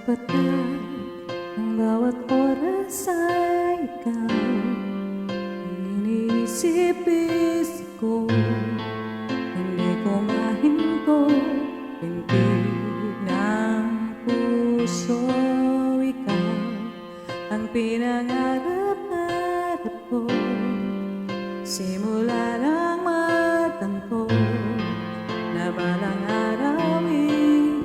patag ng bawat oras ay ikaw. Iniisip-isip ko, hindi ko mahinto. Pintig ng puso, ikaw ang pinangarap-harap ko. Simula ng matanto na balang araw iibig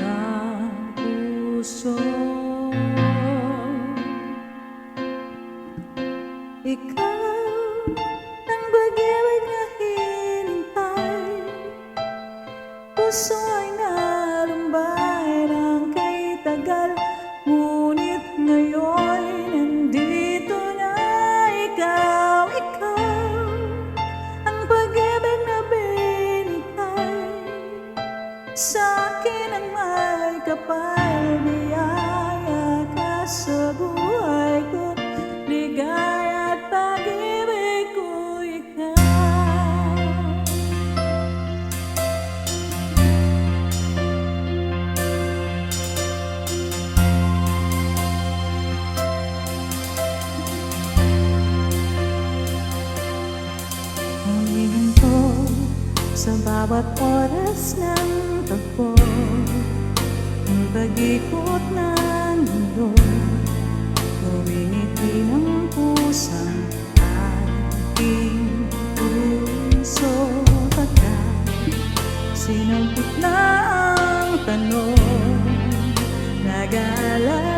ang puso. Ikaw ang pag-ibig na hinintay, puso ay nalumbay ng kay tagal. Ngunit ngayon nandito na ikaw, ikaw ang pag-ibig na binigay sa akin ang may kapal. Biyaya ka sa buhay ko, ligaya at pag-ibig ko, ikaw. Humihinto sa bawat oras ng tagpo, ang pag-ikot ng mundo. Ngumingiti ng pusang aking puso. Pagkat sinampot na ang tanong, nag-aalala